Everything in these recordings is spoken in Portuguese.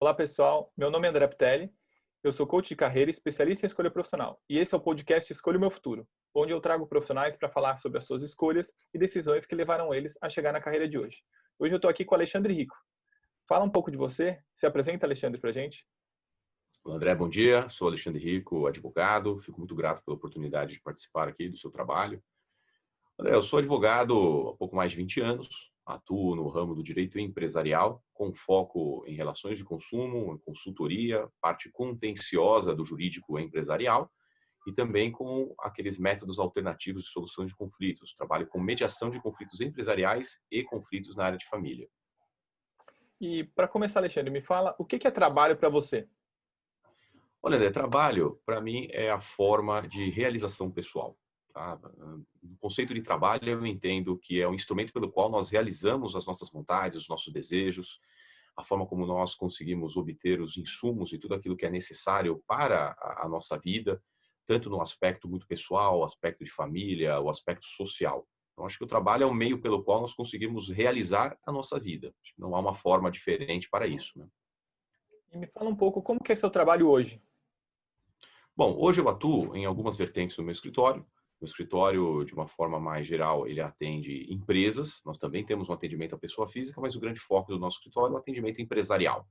Olá pessoal, meu nome é André Ptelli, eu sou coach de carreira e especialista em escolha profissional e esse é o podcast Escolha o Meu Futuro, onde eu trago profissionais para falar sobre as suas escolhas e decisões que levaram eles a chegar na carreira de hoje. Hoje eu estou aqui com o Alexandre Rico. Fala um pouco de você, se apresenta, Alexandre, para a gente. Olá, André, bom dia. Sou Alexandre Rico, advogado. Fico muito grato pela oportunidade de participar aqui do seu trabalho. André, eu sou advogado há pouco mais de 20 anos. Atuo no ramo do direito empresarial, com foco em relações de consumo, em consultoria, parte contenciosa do jurídico empresarial e também com aqueles métodos alternativos de solução de conflitos. Trabalho com mediação de conflitos empresariais e conflitos na área de família. E para começar, Alexandre, me fala o que é trabalho para você? Olha, André, trabalho, para mim, é a forma de realização pessoal. Tá? O conceito de trabalho, eu entendo que é um instrumento pelo qual nós realizamos as nossas vontades, os nossos desejos, a forma como nós conseguimos obter os insumos e tudo aquilo que é necessário para a nossa vida, tanto no aspecto muito pessoal, o aspecto de família, o aspecto social. Então, acho que o trabalho é o meio pelo qual nós conseguimos realizar a nossa vida. Acho que não há uma forma diferente para isso, né? E me fala um pouco como que é seu trabalho hoje. Bom, hoje eu atuo em algumas vertentes do meu escritório. O escritório, de uma forma mais geral, ele atende empresas. Nós também temos um atendimento à pessoa física, mas o grande foco do nosso escritório é o atendimento empresarial.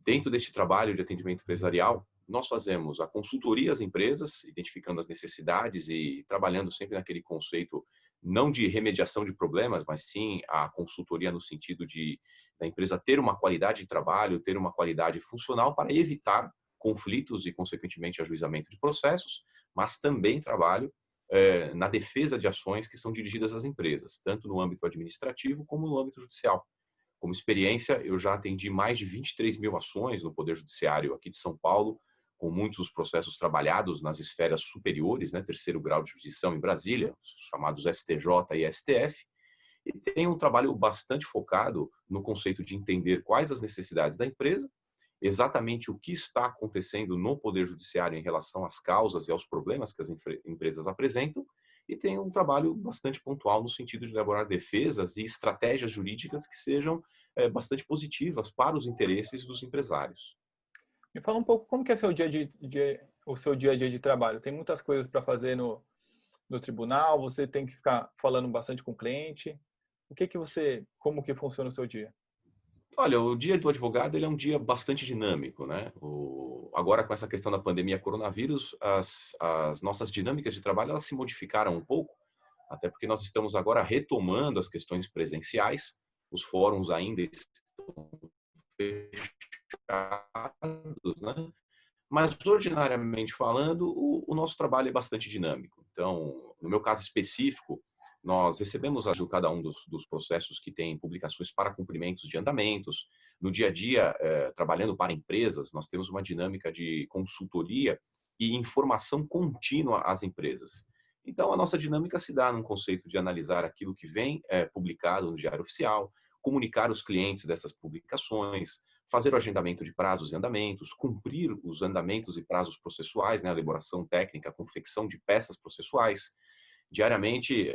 Dentro desse trabalho de atendimento empresarial, nós fazemos a consultoria às empresas, identificando as necessidades e trabalhando sempre naquele conceito não de remediação de problemas, mas sim a consultoria no sentido de da empresa ter uma qualidade de trabalho, ter uma qualidade funcional para evitar conflitos e, consequentemente, ajuizamento de processos, mas também trabalho na defesa de ações que são dirigidas às empresas, tanto no âmbito administrativo como no âmbito judicial. Como experiência, eu já atendi mais de 23 mil ações no Poder Judiciário aqui de São Paulo, com muitos dos processos trabalhados nas esferas superiores, né, terceiro grau de jurisdição em Brasília, os chamados STJ e STF, e tem um trabalho bastante focado no conceito de entender quais as necessidades da empresa, exatamente o que está acontecendo no Poder Judiciário em relação às causas e aos problemas que as empresas apresentam, e tem um trabalho bastante pontual no sentido de elaborar defesas e estratégias jurídicas que sejam bastante positivas para os interesses dos empresários. Me fala um pouco como que é o seu dia a dia de trabalho. Tem muitas coisas para fazer no tribunal, você tem que ficar falando bastante com o cliente. Como que funciona o seu dia? Olha, o dia do advogado ele é um dia bastante dinâmico, né? Agora, com essa questão da pandemia coronavírus, as nossas dinâmicas de trabalho elas se modificaram um pouco, até porque nós estamos agora retomando as questões presenciais, os fóruns ainda estão fechados, né? Mas, ordinariamente falando, o nosso trabalho é bastante dinâmico. Então, no meu caso específico, nós recebemos cada um dos processos que tem publicações para cumprimentos de andamentos. No dia a dia, trabalhando para empresas, nós temos uma dinâmica de consultoria e informação contínua às empresas. Então, a nossa dinâmica se dá num conceito de analisar aquilo que vem publicado no Diário Oficial, comunicar os clientes dessas publicações, fazer o agendamento de prazos e andamentos, cumprir os andamentos e prazos processuais, né, a elaboração técnica, a confecção de peças processuais. Diariamente,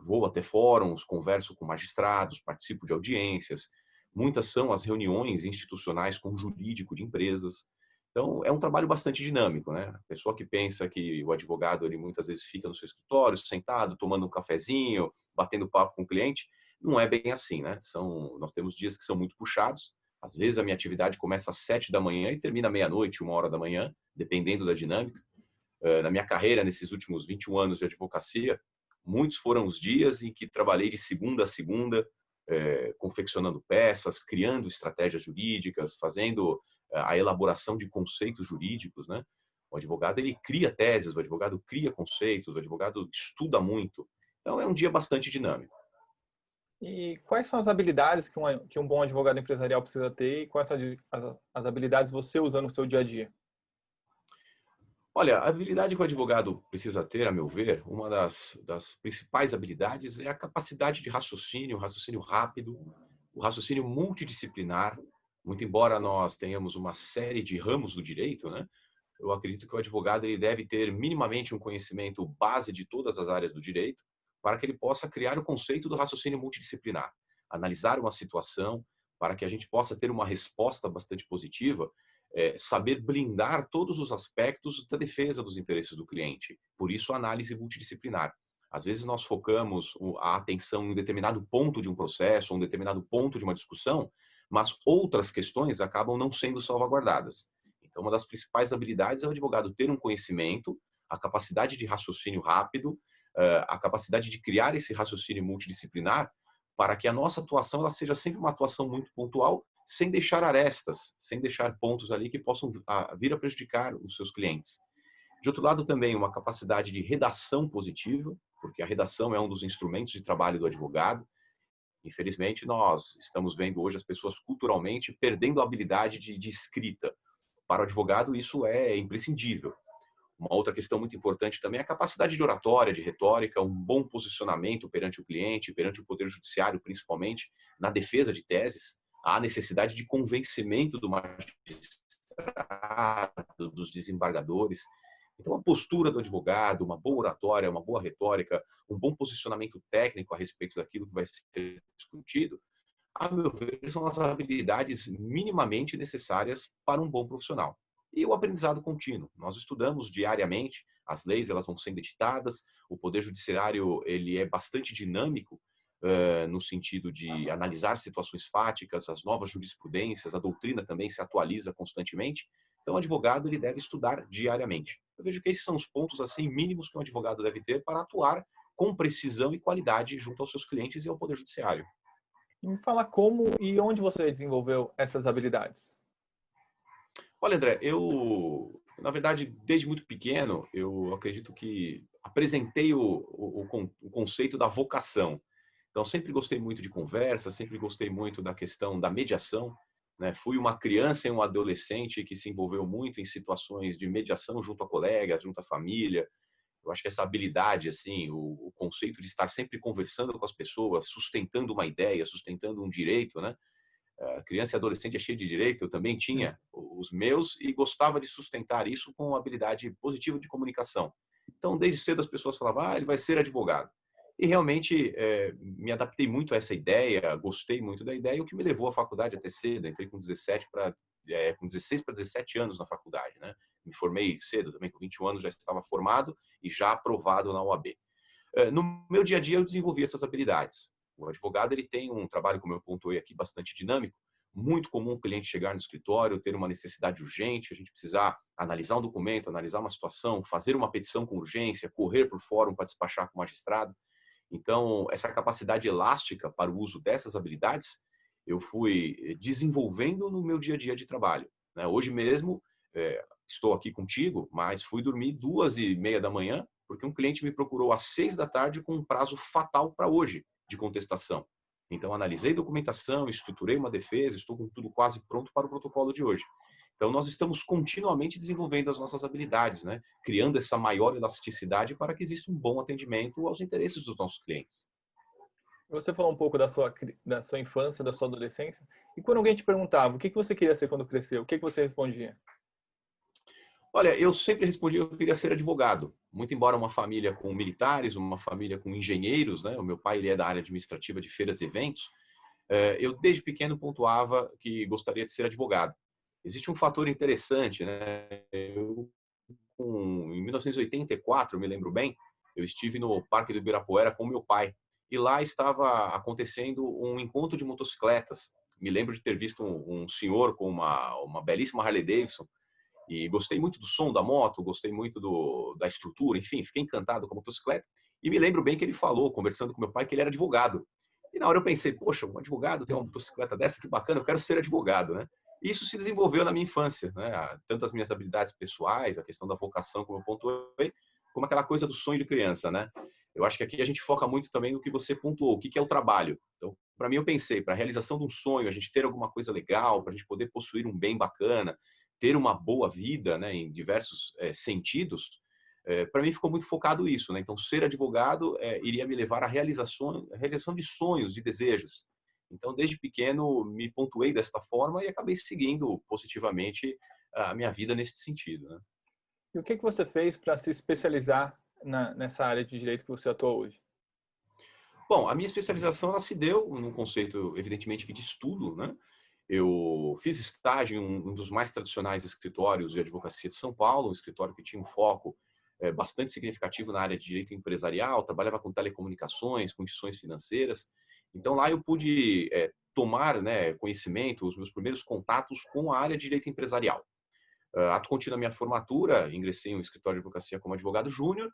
vou até fóruns, converso com magistrados, participo de audiências. Muitas são as reuniões institucionais com o jurídico de empresas. Então, é um trabalho bastante dinâmico, né? A pessoa que pensa que o advogado, ele muitas vezes fica no seu escritório, sentado, tomando um cafezinho, batendo papo com o cliente, não é bem assim, né? Nós temos dias que são muito puxados. Às vezes a minha atividade começa às 7 da manhã e termina meia-noite, 1 hora da manhã, dependendo da dinâmica. Na minha carreira, nesses últimos 21 anos de advocacia, muitos foram os dias em que trabalhei de segunda a segunda, confeccionando peças, criando estratégias jurídicas, fazendo a elaboração de conceitos jurídicos, né? O advogado, ele cria teses, o advogado cria conceitos, o advogado estuda muito. Então, é um dia bastante dinâmico. E quais são as habilidades que um bom advogado empresarial precisa ter e quais são as habilidades você usa no seu dia a dia? Olha, a habilidade que o advogado precisa ter, a meu ver, uma das principais habilidades é a capacidade de raciocínio, o raciocínio rápido, o raciocínio multidisciplinar. Muito embora nós tenhamos uma série de ramos do direito, né? Eu acredito que o advogado ele deve ter minimamente um conhecimento base de todas as áreas do direito para que ele possa criar o conceito do raciocínio multidisciplinar, analisar uma situação, para que a gente possa ter uma resposta bastante positiva, saber blindar todos os aspectos da defesa dos interesses do cliente. Por isso, a análise multidisciplinar. Às vezes, nós focamos a atenção em um determinado ponto de um processo, ou um determinado ponto de uma discussão, mas outras questões acabam não sendo salvaguardadas. Então, uma das principais habilidades é o advogado ter um conhecimento, a capacidade de raciocínio rápido, a capacidade de criar esse raciocínio multidisciplinar para que a nossa atuação ela seja sempre uma atuação muito pontual, sem deixar arestas, sem deixar pontos ali que possam vir a prejudicar os seus clientes. De outro lado, também uma capacidade de redação positiva, porque a redação é um dos instrumentos de trabalho do advogado. Infelizmente, nós estamos vendo hoje as pessoas culturalmente perdendo a habilidade de escrita. Para o advogado, isso é imprescindível. Uma outra questão muito importante também é a capacidade de oratória, de retórica, um bom posicionamento perante o cliente, perante o Poder Judiciário, principalmente, na defesa de teses. Há necessidade de convencimento do magistrado, dos desembargadores. Então, a postura do advogado, uma boa oratória, uma boa retórica, um bom posicionamento técnico a respeito daquilo que vai ser discutido, a meu ver, são as habilidades minimamente necessárias para um bom profissional. E o aprendizado contínuo. Nós estudamos diariamente, as leis elas vão sendo editadas, o Poder Judiciário ele é bastante dinâmico no sentido de analisar situações fáticas, as novas jurisprudências, a doutrina também se atualiza constantemente. Então, o advogado ele deve estudar diariamente. Eu vejo que esses são os pontos assim mínimos que um advogado deve ter para atuar com precisão e qualidade junto aos seus clientes e ao Poder Judiciário. E me fala como e onde você desenvolveu essas habilidades. Olha, André, na verdade, desde muito pequeno, eu acredito que apresentei o conceito da vocação. Então, sempre gostei muito de conversa, sempre gostei muito da questão da mediação, né? Fui uma criança e um adolescente que se envolveu muito em situações de mediação junto a colegas, junto à família. Eu acho que essa habilidade, assim, o conceito de estar sempre conversando com as pessoas, sustentando uma ideia, sustentando um direito, né? Criança e adolescente é cheio de direito, eu também tinha os meus e gostava de sustentar isso com uma habilidade positiva de comunicação. Então, desde cedo as pessoas falavam, ele vai ser advogado. E realmente me adaptei muito a essa ideia, gostei muito da ideia, o que me levou à faculdade até cedo. Entrei com 16 para 17 anos na faculdade, né? Me formei cedo também, com 21 anos já estava formado e já aprovado na UAB. No meu dia a dia eu desenvolvi essas habilidades. O advogado ele tem um trabalho, como eu pontuei aqui, bastante dinâmico. Muito comum o cliente chegar no escritório, ter uma necessidade urgente, a gente precisar analisar um documento, analisar uma situação, fazer uma petição com urgência, correr para o fórum para despachar com o magistrado. Então, essa capacidade elástica para o uso dessas habilidades, eu fui desenvolvendo no meu dia a dia de trabalho. Hoje mesmo, estou aqui contigo, mas fui dormir 2:30 da manhã, porque um cliente me procurou às 6 da tarde com um prazo fatal para hoje de contestação. Então, analisei documentação, estruturei uma defesa, estou com tudo quase pronto para o protocolo de hoje. Então, nós estamos continuamente desenvolvendo as nossas habilidades, né? Criando essa maior elasticidade para que exista um bom atendimento aos interesses dos nossos clientes. Você falou um pouco da sua infância, da sua adolescência. E quando alguém te perguntava o que você queria ser quando cresceu, o que você respondia? Olha, eu sempre respondi que eu queria ser advogado. Muito embora uma família com militares, uma família com engenheiros, né? O meu pai ele é da área administrativa de feiras e eventos. Eu desde pequeno pontuava que gostaria de ser advogado. Existe um fator interessante, né? Em 1984, eu me lembro bem, eu estive no Parque do Ibirapuera com meu pai e lá estava acontecendo um encontro de motocicletas. Me lembro de ter visto um senhor com uma belíssima Harley Davidson e gostei muito do som da moto, gostei muito da estrutura, enfim, fiquei encantado com a motocicleta. E me lembro bem que ele falou, conversando com meu pai, que ele era advogado. E na hora eu pensei, poxa, um advogado tem uma motocicleta dessa, que bacana, eu quero ser advogado, né? Isso se desenvolveu na minha infância, né? Tanto as minhas habilidades pessoais, a questão da vocação, como eu pontuei, como aquela coisa do sonho de criança, né? Eu acho que aqui a gente foca muito também no que você pontuou, o que é o trabalho. Então, para mim, eu pensei, para a realização de um sonho, a gente ter alguma coisa legal, para a gente poder possuir um bem bacana, ter uma boa vida, né, em diversos sentidos, para mim ficou muito focado isso, né? Então, ser advogado iria me levar à realização de sonhos, de desejos. Então, desde pequeno, me pontuei desta forma e acabei seguindo positivamente a minha vida nesse sentido, né? E o que você fez para se especializar nessa área de direito que você atua hoje? Bom, a minha especialização ela se deu num conceito, evidentemente, que de estudo, né? Eu fiz estágio em um dos mais tradicionais escritórios de advocacia de São Paulo, um escritório que tinha um foco bastante significativo na área de direito empresarial, trabalhava com telecomunicações, com instituições financeiras. Então, lá eu pude tomar, né, conhecimento, os meus primeiros contatos com a área de direito empresarial. Ato contínuo na minha formatura, ingressei em um escritório de advocacia como advogado júnior,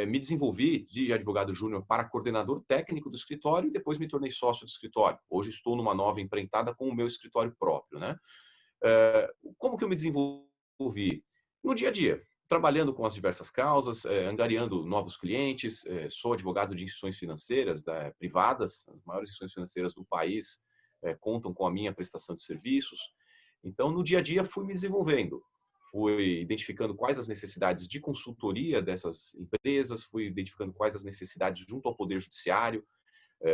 me desenvolvi de advogado júnior para coordenador técnico do escritório e depois me tornei sócio do escritório. Hoje estou numa nova empreitada com o meu escritório próprio, né? Como que eu me desenvolvi? No dia a dia, trabalhando com as diversas causas, angariando novos clientes, sou advogado de instituições financeiras privadas, as maiores instituições financeiras do país contam com a minha prestação de serviços. Então, no dia a dia, fui me desenvolvendo. Fui identificando quais as necessidades de consultoria dessas empresas, fui identificando quais as necessidades junto ao Poder Judiciário.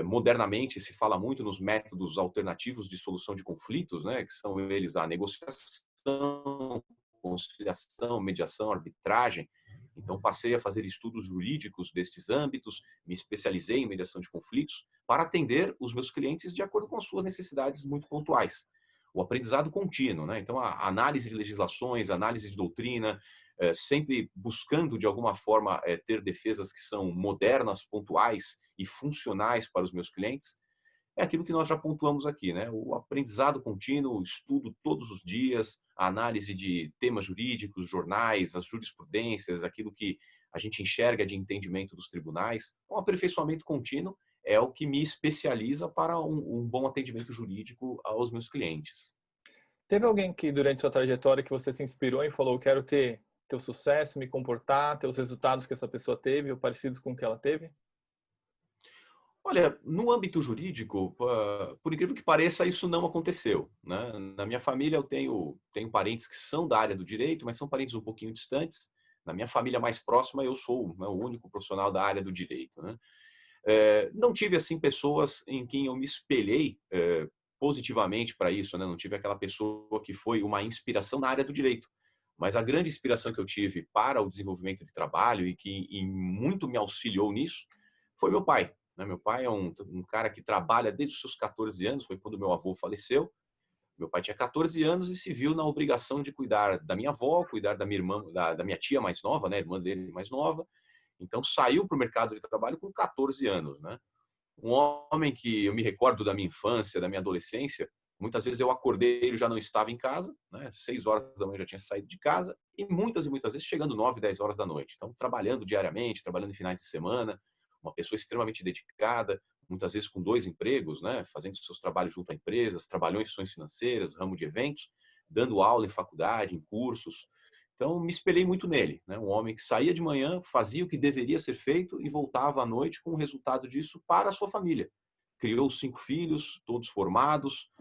Modernamente, se fala muito nos métodos alternativos de solução de conflitos, né, que são eles a negociação, conciliação, mediação, arbitragem. Então, passei a fazer estudos jurídicos destes âmbitos, me especializei em mediação de conflitos para atender os meus clientes de acordo com as suas necessidades muito pontuais. O aprendizado contínuo, né? Então, a análise de legislações, análise de doutrina, sempre buscando, de alguma forma, ter defesas que são modernas, pontuais e funcionais para os meus clientes, é aquilo que nós já pontuamos aqui, né? O aprendizado contínuo, o estudo todos os dias, a análise de temas jurídicos, jornais, as jurisprudências, aquilo que a gente enxerga de entendimento dos tribunais. Um aperfeiçoamento contínuo é o que me especializa para um bom atendimento jurídico aos meus clientes. Teve alguém que durante sua trajetória que você se inspirou e falou, quero ter o sucesso, me comportar, ter os resultados que essa pessoa teve ou parecidos com o que ela teve? Olha, no âmbito jurídico, por incrível que pareça, isso não aconteceu, né? Na minha família eu tenho parentes que são da área do direito, mas são parentes um pouquinho distantes. Na minha família mais próxima, eu sou, né, o único profissional da área do direito, né? Não tive, assim, pessoas em quem eu me espelhei positivamente para isso, né? Não tive aquela pessoa que foi uma inspiração na área do direito. Mas a grande inspiração que eu tive para o desenvolvimento de trabalho e muito me auxiliou nisso foi meu pai, né? Meu pai é um cara que trabalha desde os seus 14 anos, foi quando meu avô faleceu. Meu pai tinha 14 anos e se viu na obrigação de cuidar da minha avó, cuidar da minha irmã, da minha tia mais nova, né? Irmã dele mais nova. Então saiu para o mercado de trabalho com 14 anos, né? Um homem que eu me recordo da minha infância, da minha adolescência, muitas vezes eu acordei, ele já não estava em casa, né? 6 horas da manhã já tinha saído de casa e muitas vezes chegando 9, 10 horas da noite. Então, trabalhando diariamente, trabalhando em finais de semana, uma pessoa extremamente dedicada, muitas vezes com 2 empregos, né? Fazendo seus trabalhos junto a empresas, trabalhou em instituições financeiras, ramo de eventos, dando aula em faculdade, em cursos. Então, me espelhei muito nele, né? Um homem que saía de manhã, fazia o que deveria ser feito e voltava à noite com o resultado disso para a sua família. Criou 5 filhos, todos formados,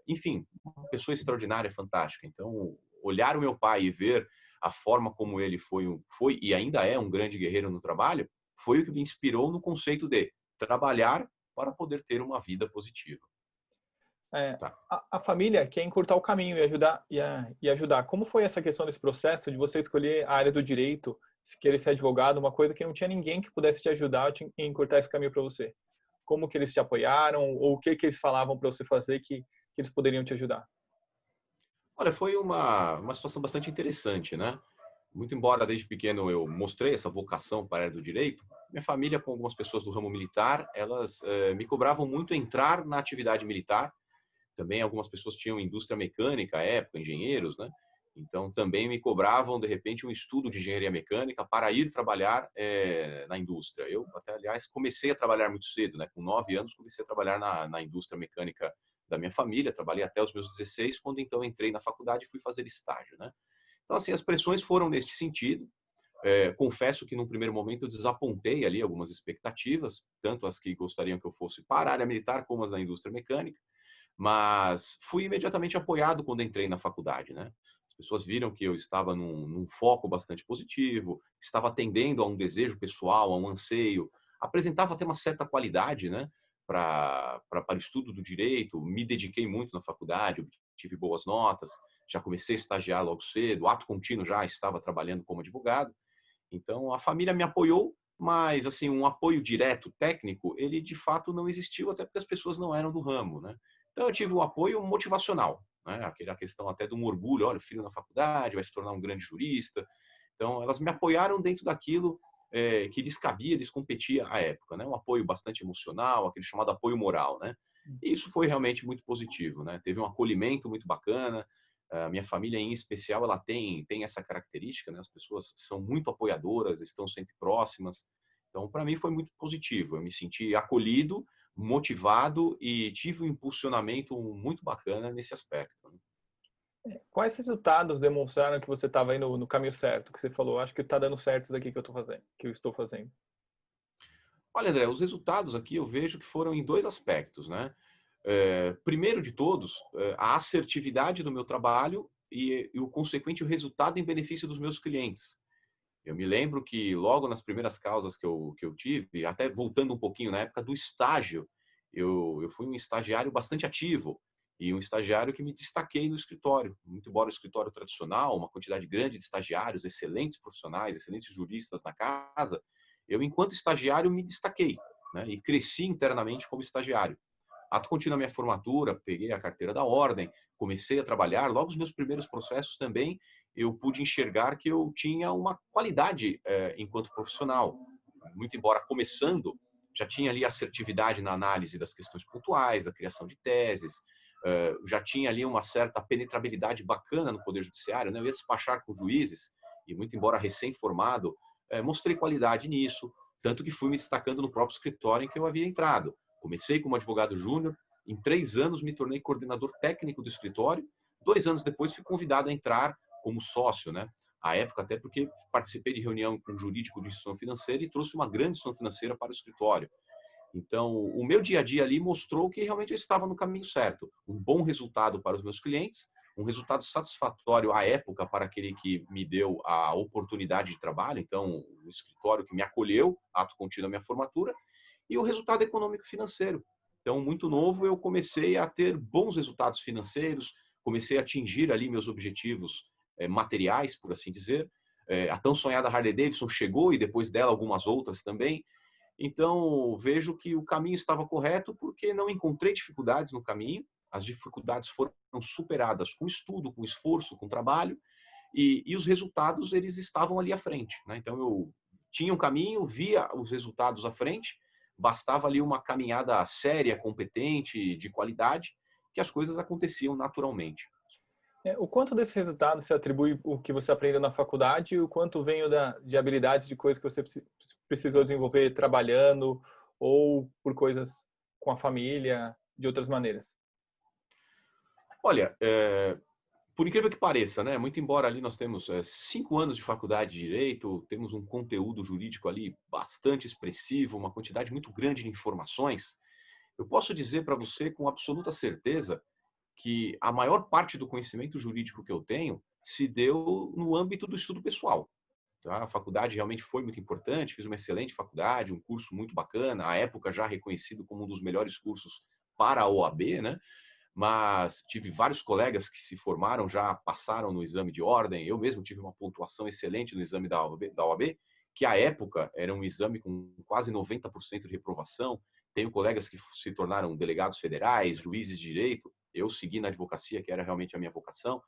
enfim, uma pessoa extraordinária, fantástica. Então, olhar o meu pai e ver a forma como ele foi e ainda é um grande guerreiro no trabalho, foi o que me inspirou no conceito de trabalhar para poder ter uma vida positiva. É, Tá. a família quer encurtar o caminho e ajudar. Como foi essa questão desse processo de você escolher a área do direito, se querer ser advogado, uma coisa que não tinha ninguém que pudesse te ajudar e encurtar esse caminho para você? Como que eles te apoiaram ou o que que eles falavam para você fazer que eles poderiam te ajudar? Olha, foi uma situação bastante interessante, né? Muito embora desde pequeno eu mostrei essa vocação para a área do direito, minha família, com algumas pessoas do ramo militar, elas me cobravam muito entrar na atividade militar. Também algumas pessoas tinham indústria mecânica à época, engenheiros, né? Então também me cobravam, de repente, um estudo de engenharia mecânica para ir trabalhar na indústria. Eu, até, aliás, comecei a trabalhar muito cedo, né? Com 9 anos, comecei a trabalhar na indústria mecânica da minha família. Trabalhei até os meus 16, quando então entrei na faculdade e fui fazer estágio, né? Então, assim, as pressões foram nesse sentido. Confesso que, num primeiro momento, eu desapontei ali algumas expectativas, tanto as que gostariam que eu fosse para a área militar, como as da indústria mecânica, mas fui imediatamente apoiado quando entrei na faculdade, né? As pessoas viram que eu estava num foco bastante positivo, estava atendendo a um desejo pessoal, a um anseio, apresentava até uma certa qualidade, né? Para o estudo do direito, me dediquei muito na faculdade, obtive boas notas, já comecei a estagiar logo cedo, ato contínuo já estava trabalhando como advogado. Então, a família me apoiou, mas assim, um apoio direto técnico, ele de fato não existiu, até porque as pessoas não eram do ramo, né? Então eu tive um apoio motivacional, né? Aquela questão até de um orgulho, olha, o filho na faculdade vai se tornar um grande jurista. Então elas me apoiaram dentro daquilo que lhes cabia, lhes competia à época, né? Um apoio bastante emocional, aquele chamado apoio moral, né? E isso foi realmente muito positivo, né? Teve um acolhimento muito bacana. A minha família, em especial, ela tem essa característica, né? As pessoas são muito apoiadoras, estão sempre próximas. Então, para mim, foi muito positivo. Eu me senti acolhido, motivado e tive um impulsionamento muito bacana nesse aspecto, né? Quais resultados demonstraram que você estava indo no caminho certo? Que você falou, acho que está dando certo isso daqui que eu estou fazendo, que eu estou fazendo. Olha, André, os resultados aqui eu vejo que foram em dois aspectos, né? Primeiro de todos, a assertividade do meu trabalho e o consequente resultado em benefício dos meus clientes. Eu me lembro que logo nas primeiras causas que eu tive, até voltando um pouquinho na época do estágio, eu fui um estagiário bastante ativo e um estagiário que me destaquei no escritório. Muito embora o escritório tradicional, uma quantidade grande de estagiários, excelentes profissionais, excelentes juristas na casa, eu, enquanto estagiário, me destaquei, né, e cresci internamente como estagiário. Ato contínuo na minha formatura, peguei a carteira da ordem, comecei a trabalhar. Logo os meus primeiros processos também, eu pude enxergar que eu tinha uma qualidade enquanto profissional. Muito embora começando, já tinha ali assertividade na análise das questões pontuais, da criação de teses, já tinha ali uma certa penetrabilidade bacana no Poder Judiciário, né? Eu ia despachar com juízes, e muito embora recém-formado, mostrei qualidade nisso, tanto que fui me destacando no próprio escritório em que eu havia entrado. Comecei como advogado júnior, em 3 anos me tornei coordenador técnico do escritório, 2 anos depois fui convidado a entrar como sócio, né? À época, até porque participei de reunião com um jurídico de instituição financeira e trouxe uma grande instituição financeira para o escritório. Então, o meu dia a dia ali mostrou que realmente eu estava no caminho certo. Um bom resultado para os meus clientes, um resultado satisfatório à época para aquele que me deu a oportunidade de trabalho, então, o escritório que me acolheu, ato contínuo à minha formatura, e o resultado econômico e financeiro. Então, muito novo, eu comecei a ter bons resultados financeiros, comecei a atingir ali meus objetivos materiais, por assim dizer. A tão sonhada Harley Davidson chegou e depois dela algumas outras também. Então, vejo que o caminho estava correto porque não encontrei dificuldades no caminho. As dificuldades foram superadas com estudo, com esforço, com trabalho, e os resultados eles estavam ali à frente, né? Então, eu tinha um caminho, via os resultados à frente, bastava ali uma caminhada séria, competente, de qualidade, que as coisas aconteciam naturalmente. O quanto desse resultado se atribui o que você aprendeu na faculdade e o quanto veio de habilidades, de coisas que você precisou desenvolver trabalhando ou por coisas com a família, de outras maneiras? Olha, por incrível que pareça, né? Muito embora ali nós temos 5 anos de faculdade de direito, temos um conteúdo jurídico ali bastante expressivo, uma quantidade muito grande de informações, eu posso dizer para você com absoluta certeza que a maior parte do conhecimento jurídico que eu tenho se deu no âmbito do estudo pessoal. Tá? A faculdade realmente foi muito importante, fiz uma excelente faculdade, um curso muito bacana, à época já reconhecido como um dos melhores cursos para a OAB, né? Mas tive vários colegas que se formaram, já passaram no exame de ordem. Eu mesmo tive uma pontuação excelente no exame da OAB, que à época era um exame com quase 90% de reprovação. Tenho colegas que se tornaram delegados federais, juízes de direito. Eu segui na advocacia, que era realmente a minha vocação.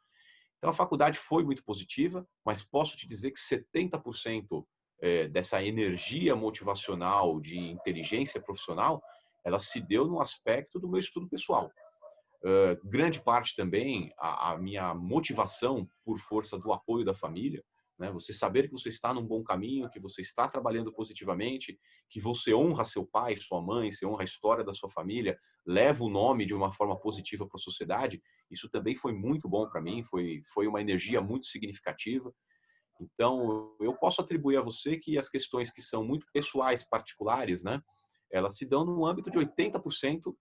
Então a faculdade foi muito positiva, mas posso te dizer que 70% dessa energia motivacional de inteligência profissional, ela se deu no aspecto do meu estudo pessoal. Grande parte também a minha motivação por força do apoio da família, né? Você saber que você está num bom caminho, que você está trabalhando positivamente, que você honra seu pai, sua mãe, você honra a história da sua família, leva o nome de uma forma positiva para a sociedade, isso também foi muito bom para mim, foi uma energia muito significativa. Então, eu posso atribuir a você que as questões que são muito pessoais, particulares, né, elas se dão no âmbito de 80%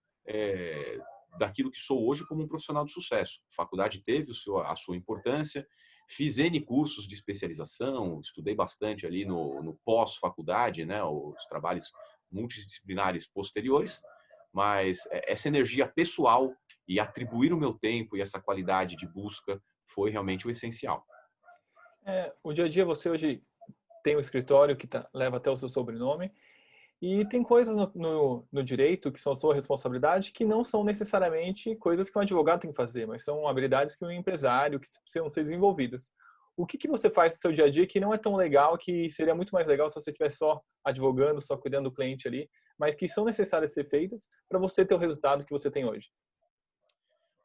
daquilo que sou hoje como um profissional de sucesso. A faculdade teve a sua importância, fiz N cursos de especialização, estudei bastante ali no pós-faculdade, né, os trabalhos multidisciplinares posteriores, mas essa energia pessoal e atribuir o meu tempo e essa qualidade de busca foi realmente o essencial. O dia a dia você hoje tem um escritório que leva até o seu sobrenome, e tem coisas no direito que são sua responsabilidade que não são necessariamente coisas que um advogado tem que fazer, mas são habilidades que um empresário que precisam ser desenvolvidas. O que você faz no seu dia a dia que não é tão legal, que seria muito mais legal se você estivesse só advogando, só cuidando do cliente ali, mas que são necessárias ser feitas para você ter o resultado que você tem hoje?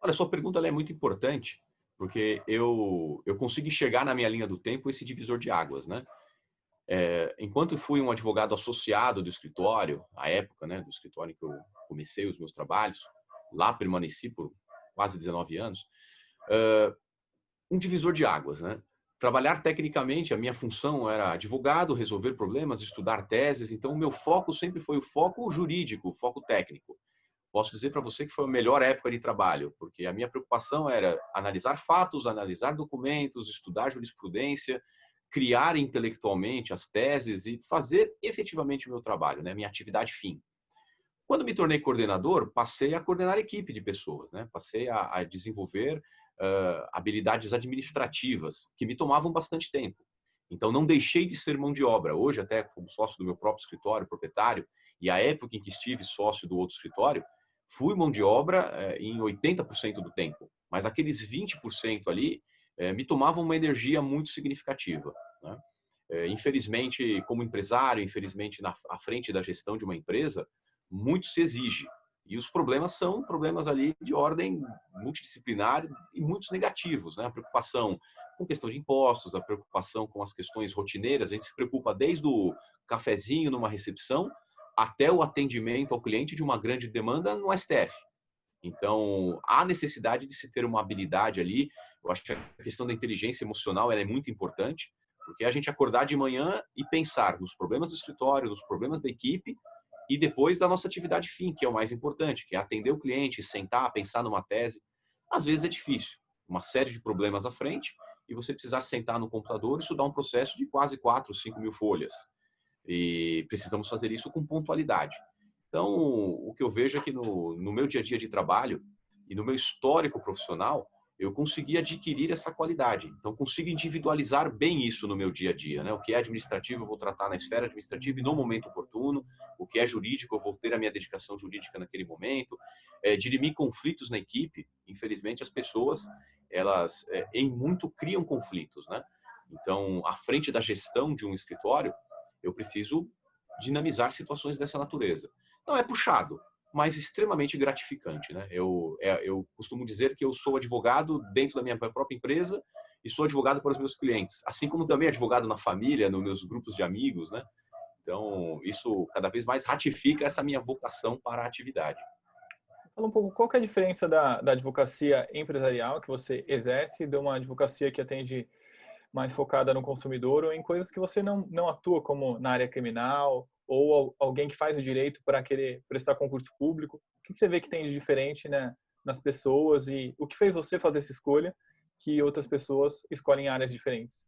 Olha, sua pergunta ela é muito importante, porque eu consigo enxergar na minha linha do tempo esse divisor de águas, né? Enquanto fui um advogado associado do escritório, à época, né, do escritório que eu comecei os meus trabalhos, lá permaneci por quase 19 anos, um divisor de águas, né? Trabalhar tecnicamente, a minha função era advogado, resolver problemas, estudar teses, então o meu foco sempre foi o foco jurídico, o foco técnico. Posso dizer para você que foi a melhor época de trabalho, porque a minha preocupação era analisar fatos, analisar documentos, estudar jurisprudência, criar intelectualmente as teses e fazer efetivamente o meu trabalho, né? Minha atividade fim. Quando me tornei coordenador, passei a coordenar equipe de pessoas, né? Passei a desenvolver habilidades administrativas que me tomavam bastante tempo. Então, não deixei de ser mão de obra. Hoje, até como sócio do meu próprio escritório, proprietário, e a época em que estive sócio do outro escritório, fui mão de obra em 80% do tempo. Mas aqueles 20% ali me tomavam uma energia muito significativa, né? Infelizmente, como empresário, infelizmente, à frente da gestão de uma empresa, muito se exige. E os problemas são problemas ali de ordem multidisciplinar e muitos negativos, né? A preocupação com questão de impostos, a preocupação com as questões rotineiras. A gente se preocupa desde o cafezinho numa recepção até o atendimento ao cliente de uma grande demanda no STF. Então, há necessidade de se ter uma habilidade ali. Eu acho que a questão da inteligência emocional ela é muito importante, porque a gente acordar de manhã e pensar nos problemas do escritório, nos problemas da equipe, e depois da nossa atividade fim, que é o mais importante, que é atender o cliente, sentar, pensar numa tese. Às vezes é difícil, uma série de problemas à frente, e você precisar sentar no computador e estudar um processo de quase 4, 5 mil folhas. E precisamos fazer isso com pontualidade. Então, o que eu vejo é que no meu dia a dia de trabalho e no meu histórico profissional, eu consegui adquirir essa qualidade. Então, consigo individualizar bem isso no meu dia a dia, né? O que é administrativo, eu vou tratar na esfera administrativa e no momento oportuno. O que é jurídico, eu vou ter a minha dedicação jurídica naquele momento. Dirimir conflitos na equipe. Infelizmente, as pessoas, elas, em muito, criam conflitos, né? Então, à frente da gestão de um escritório, eu preciso dinamizar situações dessa natureza. Não é puxado, mas extremamente gratificante, né? Eu costumo dizer que eu sou advogado dentro da minha própria empresa e sou advogado para os meus clientes, assim como também advogado na família, nos meus grupos de amigos, né? Então, isso cada vez mais ratifica essa minha vocação para a atividade. Fala um pouco, qual que é a diferença da advocacia empresarial que você exerce de uma advocacia que atende mais focada no consumidor ou em coisas que você não atua, como na área criminal ou alguém que faz o direito para querer prestar concurso público? O que você vê que tem de diferente, né, nas pessoas e o que fez você fazer essa escolha que outras pessoas escolhem áreas diferentes?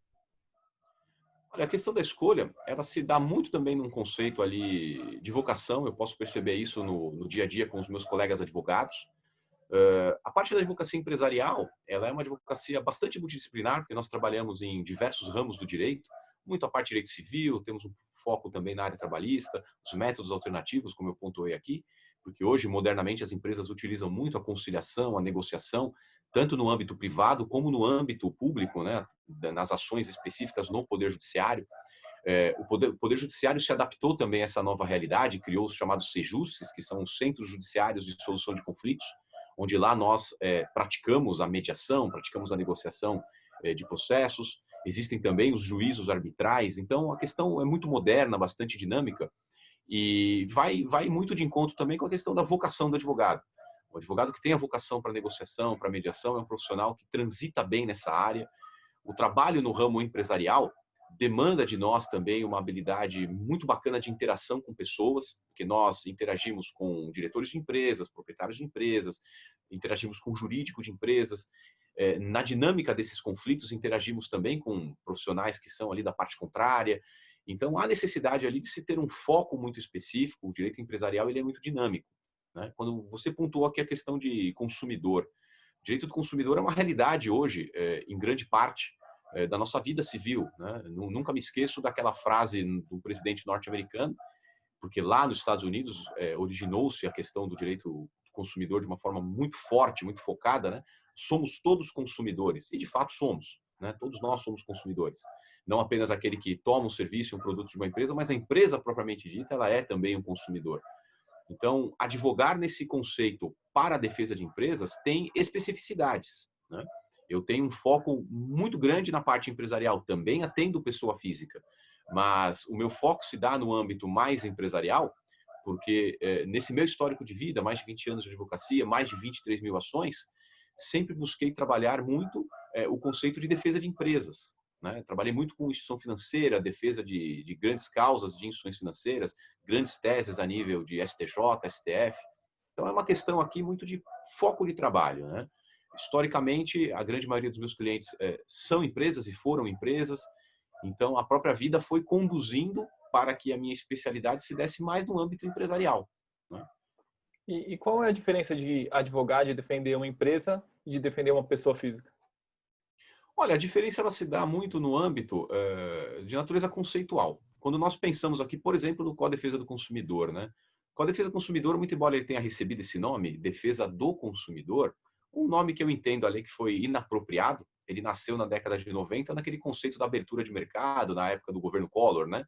Olha, a questão da escolha, ela se dá muito também num conceito ali de vocação. Eu posso perceber isso no dia a dia com os meus colegas advogados. A parte da advocacia empresarial, ela é uma advocacia bastante multidisciplinar, porque nós trabalhamos em diversos ramos do direito, muito a parte de direito civil, temos um foco também na área trabalhista, os métodos alternativos, como eu pontuei aqui, porque hoje, modernamente, as empresas utilizam muito a conciliação, a negociação, tanto no âmbito privado como no âmbito público, né, nas ações específicas no Poder Judiciário. O Poder Judiciário se adaptou também a essa nova realidade, criou os chamados CEJUSCs, que são os Centros Judiciários de Solução de Conflitos, onde lá nós praticamos a mediação, praticamos a negociação de processos. Existem também os juízos arbitrais. Então, a questão é muito moderna, bastante dinâmica e vai muito de encontro também com a questão da vocação do advogado. O advogado que tem a vocação para negociação, para mediação, é um profissional que transita bem nessa área. O trabalho no ramo empresarial demanda de nós também uma habilidade muito bacana de interação com pessoas, porque nós interagimos com diretores de empresas, proprietários de empresas, interagimos com o jurídico de empresas. Na dinâmica desses conflitos, interagimos também com profissionais que são ali da parte contrária. Então, há necessidade ali de se ter um foco muito específico. O direito empresarial ele é muito dinâmico, né? Quando você pontuou aqui a questão de consumidor, o direito do consumidor é uma realidade hoje, em grande parte, da nossa vida civil, né? Nunca me esqueço daquela frase do presidente norte-americano, porque lá nos Estados Unidos originou-se a questão do direito do consumidor de uma forma muito forte, muito focada, né? Somos todos consumidores, e de fato somos, né? Todos nós somos consumidores. Não apenas aquele que toma um serviço, um produto de uma empresa, mas a empresa propriamente dita, ela é também um consumidor. Então, advogar nesse conceito para a defesa de empresas tem especificidades, né? Eu tenho um foco muito grande na parte empresarial, também atendo pessoa física, mas o meu foco se dá no âmbito mais empresarial, porque nesse meu histórico de vida, mais de 20 anos de advocacia, mais de 23 mil ações, sempre busquei trabalhar muito o conceito de defesa de empresas, né? Trabalhei muito com instituição financeira, defesa de grandes causas de instituições financeiras, grandes teses a nível de STJ, STF. Então é uma questão aqui muito de foco de trabalho, né? Historicamente, a grande maioria dos meus clientes são empresas e foram empresas, então a própria vida foi conduzindo para que a minha especialidade se desse mais no âmbito empresarial, né? E qual é a diferença de advogar, de defender uma empresa e de defender uma pessoa física? Olha, a diferença ela se dá muito no âmbito de natureza conceitual. Quando nós pensamos aqui, por exemplo, no Código de Defesa do Consumidor, né? O Código de Defesa do Consumidor, muito embora ele tenha recebido esse nome, Defesa do Consumidor, um nome que eu entendo ali que foi inapropriado. Ele nasceu na década de 90, naquele conceito da abertura de mercado, na época do governo Collor, né?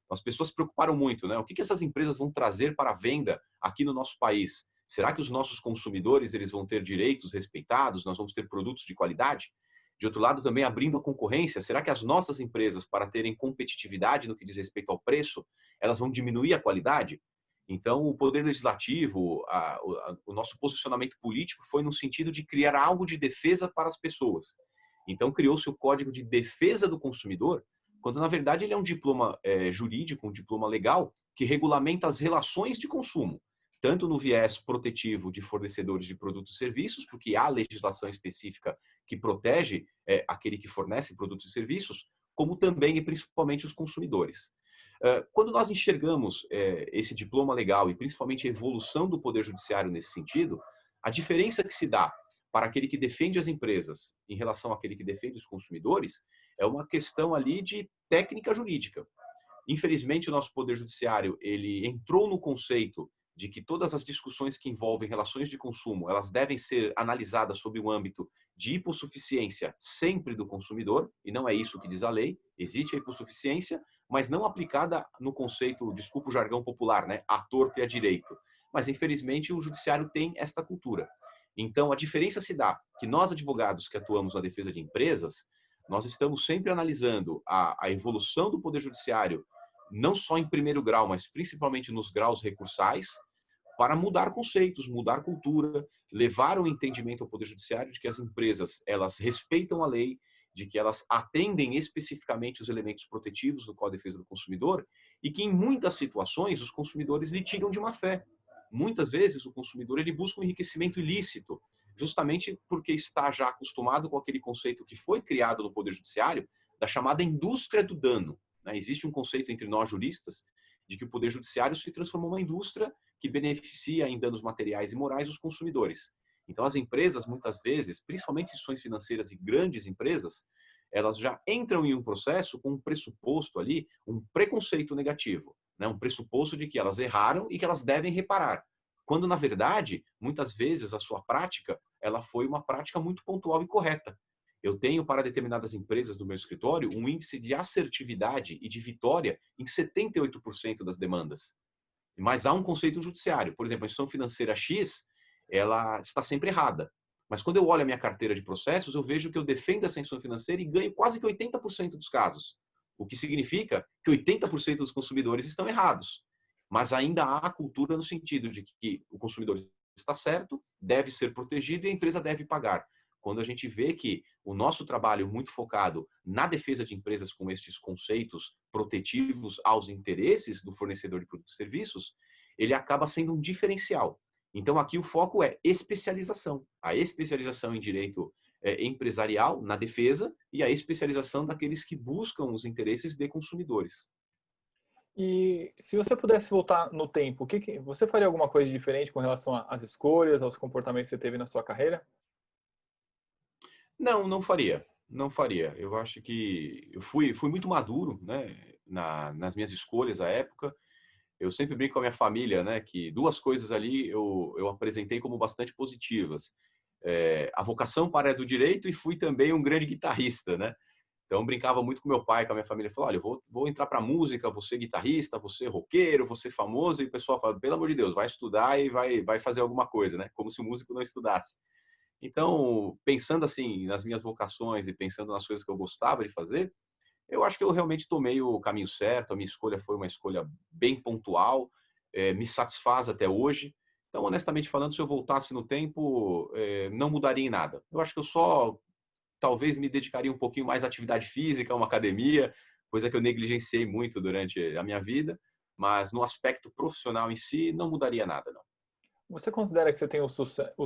Então, as pessoas se preocuparam muito, né? O que essas empresas vão trazer para a venda aqui no nosso país? Será que os nossos consumidores eles vão ter direitos respeitados? Nós vamos ter produtos de qualidade? De outro lado, também abrindo a concorrência, será que as nossas empresas, para terem competitividade no que diz respeito ao preço, elas vão diminuir a qualidade? Então, o Poder Legislativo, o nosso posicionamento político foi no sentido de criar algo de defesa para as pessoas. Então, criou-se o Código de Defesa do Consumidor, quando, na verdade, ele é um diploma jurídico, um diploma legal, que regulamenta as relações de consumo, tanto no viés protetivo de fornecedores de produtos e serviços, porque há legislação específica que protege aquele que fornece produtos e serviços, como também e principalmente os consumidores. Quando nós enxergamos esse diploma legal e principalmente a evolução do Poder Judiciário nesse sentido, a diferença que se dá para aquele que defende as empresas em relação àquele que defende os consumidores é uma questão ali de técnica jurídica. Infelizmente, o nosso Poder Judiciário ele entrou no conceito de que todas as discussões que envolvem relações de consumo, elas devem ser analisadas sob o âmbito de hipossuficiência sempre do consumidor, e não é isso que diz a lei. Existe a hipossuficiência, mas não aplicada no conceito, desculpa o jargão popular, né, à torto e à direito. Mas, infelizmente, o judiciário tem esta cultura. Então, a diferença se dá que nós, advogados que atuamos na defesa de empresas, nós estamos sempre analisando a evolução do Poder Judiciário, não só em primeiro grau, mas principalmente nos graus recursais, para mudar conceitos, mudar cultura, levar o entendimento ao Poder Judiciário de que as empresas elas respeitam a lei, de que elas atendem especificamente os elementos protetivos do Código de Defesa do Consumidor e que em muitas situações os consumidores litigam de má fé. Muitas vezes o consumidor ele busca um enriquecimento ilícito, justamente porque está já acostumado com aquele conceito que foi criado no Poder Judiciário da chamada indústria do dano. Existe um conceito entre nós juristas de que o Poder Judiciário se transformou numa indústria que beneficia em danos materiais e morais os consumidores. Então, as empresas, muitas vezes, principalmente instituições financeiras e grandes empresas, elas já entram em um processo com um pressuposto ali, um preconceito negativo, né? Um pressuposto de que elas erraram e que elas devem reparar. Quando, na verdade, muitas vezes a sua prática, ela foi uma prática muito pontual e correta. Eu tenho para determinadas empresas do meu escritório um índice de assertividade e de vitória em 78% das demandas. Mas há um conceito judiciário. Por exemplo, a instituição financeira X, ela está sempre errada. Mas quando eu olho a minha carteira de processos, eu vejo que eu defendo essa instituição financeira e ganho quase que 80% dos casos. O que significa que 80% dos consumidores estão errados. Mas ainda há a cultura no sentido de que o consumidor está certo, deve ser protegido e a empresa deve pagar. Quando a gente vê que o nosso trabalho muito focado na defesa de empresas com estes conceitos protetivos aos interesses do fornecedor de produtos e serviços, ele acaba sendo um diferencial. Então, aqui o foco é especialização. A especialização em direito empresarial, na defesa, e a especialização daqueles que buscam os interesses de consumidores. E se você pudesse voltar no tempo, você faria alguma coisa diferente com relação às escolhas, aos comportamentos que você teve na sua carreira? Não, não faria. não faria. Eu acho que eu fui muito maduro, né, nas minhas escolhas à época. Eu sempre brinco com a minha família, né, que duas coisas ali eu apresentei como bastante positivas. A vocação para a área do direito e fui também um grande guitarrista, né? Então brincava muito com meu pai, com a minha família, falou: "Olha, eu vou entrar para música, vou ser guitarrista, vou ser roqueiro, vou ser famoso", e o pessoal fala: "Pelo amor de Deus, vai estudar e vai fazer alguma coisa", né? Como se o músico não estudasse. Então, pensando assim nas minhas vocações e pensando nas coisas que eu gostava de fazer, eu acho que eu realmente tomei o caminho certo, a minha escolha foi uma escolha bem pontual, me satisfaz até hoje. Então, honestamente falando, se eu voltasse no tempo, não mudaria em nada. Eu acho que eu só talvez me dedicaria um pouquinho mais à atividade física, a uma academia, coisa que eu negligenciei muito durante a minha vida, mas no aspecto profissional em si, não mudaria nada, não. Você considera que você tem o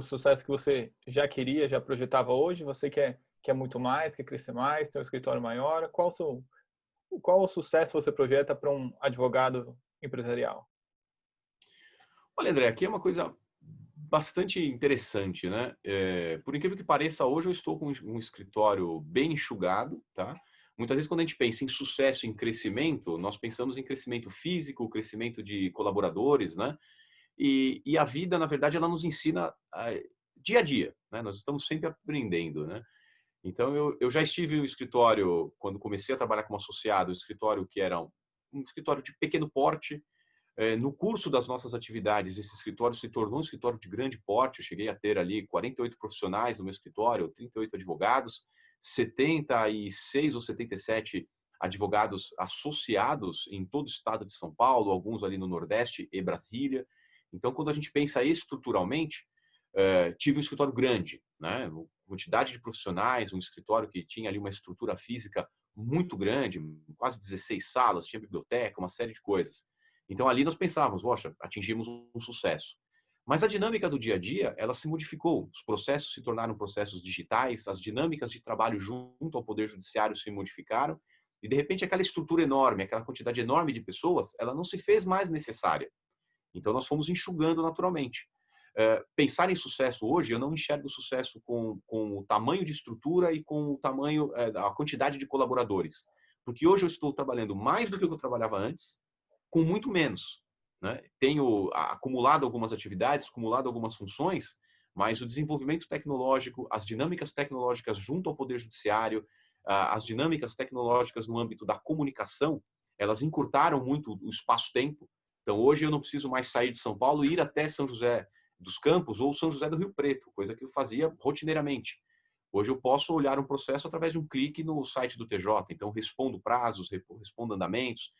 sucesso que você já queria, já projetava hoje? Você quer muito mais, quer crescer mais, ter um escritório maior? Qual o sucesso você projeta para um advogado empresarial? Olha, André, aqui é uma coisa bastante interessante, né? Por incrível que pareça, hoje eu estou com um escritório bem enxugado, tá? Muitas vezes, quando a gente pensa em sucesso, em crescimento, nós pensamos em crescimento físico, crescimento de colaboradores, né? E a vida, na verdade, ela nos ensina dia a dia, né? Nós estamos sempre aprendendo, né? Então, eu já estive em um escritório, quando comecei a trabalhar como associado, um escritório que era um escritório de pequeno porte. No curso das nossas atividades, esse escritório se tornou um escritório de grande porte. Eu cheguei a ter ali 48 profissionais no meu escritório, 38 advogados, 76 ou 77 advogados associados em todo o estado de São Paulo, alguns ali no Nordeste e Brasília. Então, quando a gente pensa estruturalmente, tive um escritório grande, né? Uma quantidade de profissionais, um escritório que tinha ali uma estrutura física muito grande, quase 16 salas, tinha biblioteca, uma série de coisas. Então ali nós pensávamos, poxa, atingimos um sucesso. Mas a dinâmica do dia a dia, ela se modificou. Os processos se tornaram processos digitais, as dinâmicas de trabalho junto ao Poder Judiciário se modificaram, e de repente aquela estrutura enorme, aquela quantidade enorme de pessoas, ela não se fez mais necessária. Então nós fomos enxugando naturalmente. Pensar em sucesso hoje, eu não enxergo sucesso com o tamanho de estrutura e com o tamanho, a quantidade de colaboradores. Porque hoje eu estou trabalhando mais do que eu trabalhava antes, com muito menos, né? Tenho acumulado algumas atividades, acumulado algumas funções, mas o desenvolvimento tecnológico, as dinâmicas tecnológicas junto ao Poder Judiciário, as dinâmicas tecnológicas no âmbito da comunicação, elas encurtaram muito o espaço-tempo. Então, hoje eu não preciso mais sair de São Paulo e ir até São José dos Campos ou São José do Rio Preto, coisa que eu fazia rotineiramente. Hoje eu posso olhar um processo através de um clique no site do TJ. Então, respondo prazos, respondo andamentos,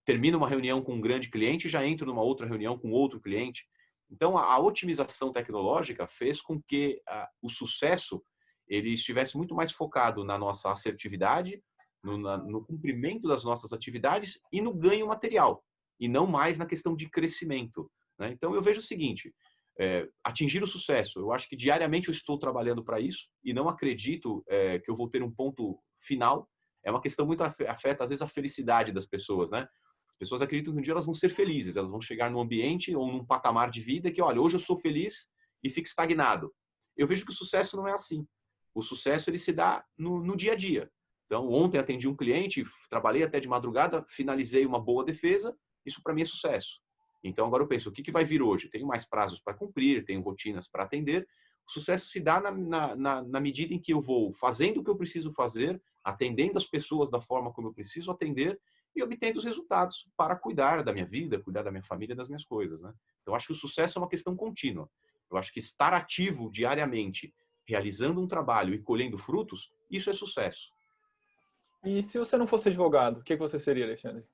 termino uma reunião com um grande cliente e já entro numa outra reunião com outro cliente. Então, a otimização tecnológica fez com que o sucesso ele estivesse muito mais focado na nossa assertividade, no cumprimento das nossas atividades e no ganho material, e não mais na questão de crescimento, né? Então, eu vejo o seguinte, atingir o sucesso, eu acho que diariamente eu estou trabalhando para isso e não acredito que eu vou ter um ponto final. É uma questão muito afeta, às vezes, a felicidade das pessoas, né? As pessoas acreditam que um dia elas vão ser felizes, elas vão chegar num ambiente ou num patamar de vida que, olha, hoje eu sou feliz e fico estagnado. Eu vejo que o sucesso não é assim. O sucesso ele se dá no dia a dia. Então, ontem atendi um cliente, trabalhei até de madrugada, finalizei uma boa defesa, isso para mim é sucesso. Então, agora eu penso, o que vai vir hoje? Tenho mais prazos para cumprir, tenho rotinas para atender. O sucesso se dá na medida em que eu vou fazendo o que eu preciso fazer, atendendo as pessoas da forma como eu preciso atender e obtendo os resultados para cuidar da minha vida, cuidar da minha família, das minhas coisas, né? Então, acho que o sucesso é uma questão contínua. Eu acho que estar ativo diariamente, realizando um trabalho e colhendo frutos, isso é sucesso. E se você não fosse advogado, o que você seria, Alexandre?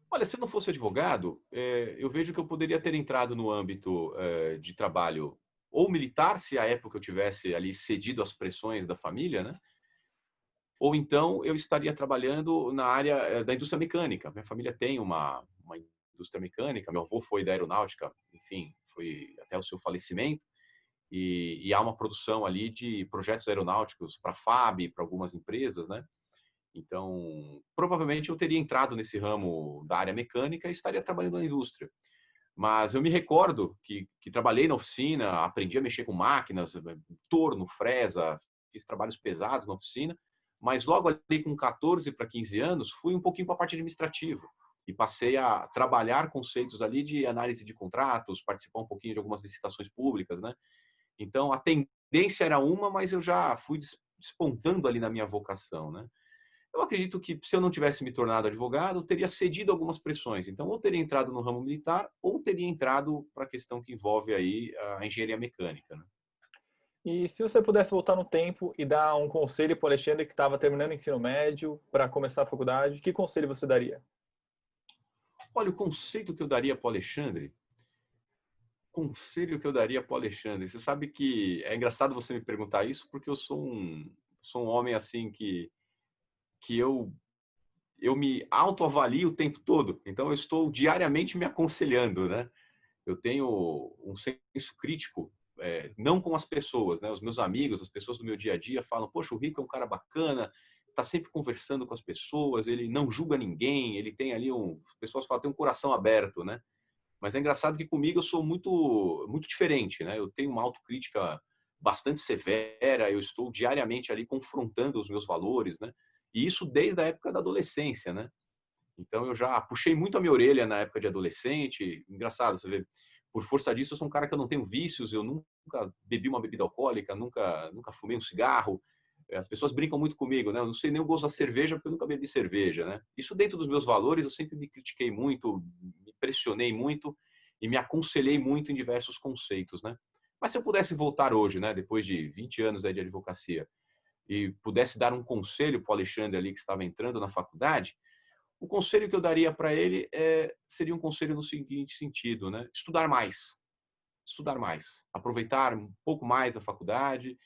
Olha, se eu não fosse advogado, eu vejo que eu poderia ter entrado no âmbito de trabalho ou militar, se à época eu tivesse ali cedido às pressões da família, né? Ou então eu estaria trabalhando na área da indústria mecânica. Minha família tem uma indústria mecânica, meu avô foi da aeronáutica, enfim, foi até o seu falecimento, e há uma produção ali de projetos aeronáuticos para a FAB, para algumas empresas, né? Então, provavelmente eu teria entrado nesse ramo da área mecânica e estaria trabalhando na indústria. Mas eu me recordo que trabalhei na oficina, aprendi a mexer com máquinas, torno, fresa, fiz trabalhos pesados na oficina, mas logo ali com 14 para 15 anos, fui um pouquinho para a parte administrativa e passei a trabalhar conceitos ali de análise de contratos, participar um pouquinho de algumas licitações públicas, né? Então, a tendência era uma, mas eu já fui despontando ali na minha vocação, né? Eu acredito que se eu não tivesse me tornado advogado, eu teria cedido algumas pressões. Então, ou teria entrado no ramo militar, ou teria entrado para a questão que envolve aí a engenharia mecânica, né? E se você pudesse voltar no tempo e dar um conselho para o Alexandre que estava terminando o ensino médio para começar a faculdade, que conselho você daria? Olha, o conceito que eu daria para o Alexandre, conselho que eu daria para o Alexandre, você sabe que é engraçado você me perguntar isso, porque eu sou um homem assim que eu me autoavalio o tempo todo. Então, eu estou diariamente me aconselhando, né? Eu tenho um senso crítico, não com as pessoas, né? Os meus amigos, as pessoas do meu dia a dia falam, poxa, o Rico é um cara bacana, está sempre conversando com as pessoas, ele não julga ninguém, ele tem ali as pessoas falam, tem um coração aberto, né? Mas é engraçado que comigo eu sou muito diferente, né? Eu tenho uma autocrítica bastante severa, eu estou diariamente ali confrontando os meus valores, né? E isso desde a época da adolescência, né? Então eu já puxei muito a minha orelha na época de adolescente. Engraçado, você vê, por força disso eu sou um cara que eu não tenho vícios, eu nunca bebi uma bebida alcoólica, nunca fumei um cigarro. As pessoas brincam muito comigo, né? Eu não sei nem o gosto da cerveja porque eu nunca bebi cerveja, né? Isso dentro dos meus valores, eu sempre me critiquei muito, me pressionei muito e me aconselhei muito em diversos conceitos, né? Mas se eu pudesse voltar hoje, né, depois de 20 anos aí de advocacia, e pudesse dar um conselho para o Alexandre ali que estava entrando na faculdade, o conselho que eu daria para ele seria um conselho no seguinte sentido, né? Estudar mais, aproveitar um pouco mais a faculdade,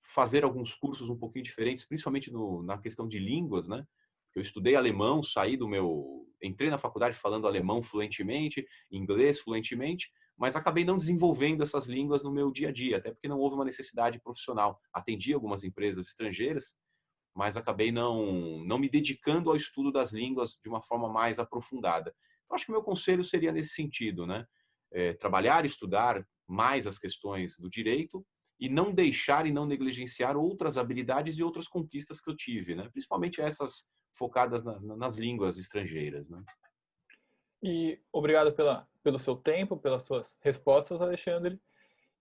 fazer alguns cursos um pouquinho diferentes, principalmente na questão de línguas, né? Eu estudei alemão, entrei na faculdade falando alemão fluentemente, inglês fluentemente, mas acabei não desenvolvendo essas línguas no meu dia a dia, até porque não houve uma necessidade profissional. Atendi algumas empresas estrangeiras, mas acabei não me dedicando ao estudo das línguas de uma forma mais aprofundada. Então, acho que o meu conselho seria nesse sentido, né? Trabalhar e estudar mais as questões do direito e não deixar e não negligenciar outras habilidades e outras conquistas que eu tive, né? Principalmente essas focadas nas línguas estrangeiras, né? E obrigado pelo seu tempo, pelas suas respostas, Alexandre.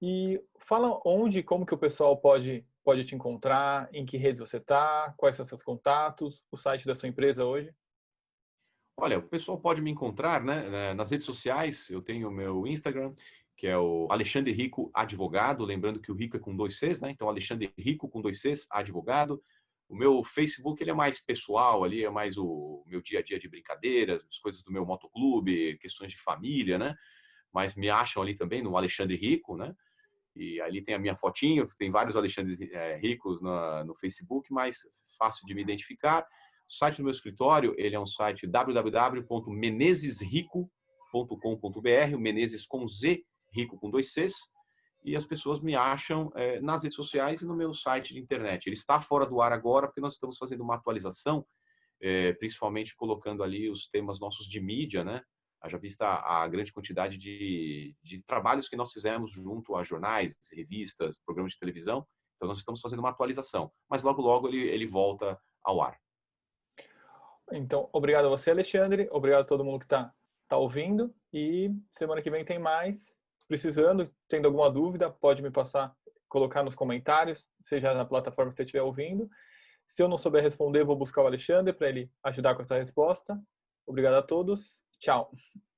E fala onde e como que o pessoal pode te encontrar, em que redes você está, quais são seus contatos, o site da sua empresa hoje. Olha, o pessoal pode me encontrar, né, nas redes sociais. Eu tenho o meu Instagram, que é o Alexandre Rico Advogado. Lembrando que o Rico é com 2 Cs, né? Então, Alexandre Rico com 2 Cs, Advogado. O meu Facebook ele é mais pessoal, ali é mais o meu dia a dia de brincadeiras, as coisas do meu motoclube, questões de família, né? Mas me acham ali também no Alexandre Rico, né? E ali tem a minha fotinho, tem vários Alexandres Ricos no Facebook, mas fácil de me identificar. O site do meu escritório, ele é um site www.menezesrico.com.br, o Menezes com Z, Rico com 2 Cs, e as pessoas me acham nas redes sociais e no meu site de internet. Ele está fora do ar agora porque nós estamos fazendo uma atualização, principalmente colocando ali os temas nossos de mídia, né? Haja vista a grande quantidade de trabalhos que nós fizemos junto a jornais, revistas, programas de televisão. Então, nós estamos fazendo uma atualização. Mas logo, logo ele volta ao ar. Então, obrigado a você, Alexandre. Obrigado a todo mundo que tá ouvindo. E semana que vem tem mais. Precisando, tendo alguma dúvida, pode me passar, colocar nos comentários, seja na plataforma que você estiver ouvindo. Se eu não souber responder, vou buscar o Alexandre para ele ajudar com essa resposta. Obrigado a todos. Tchau.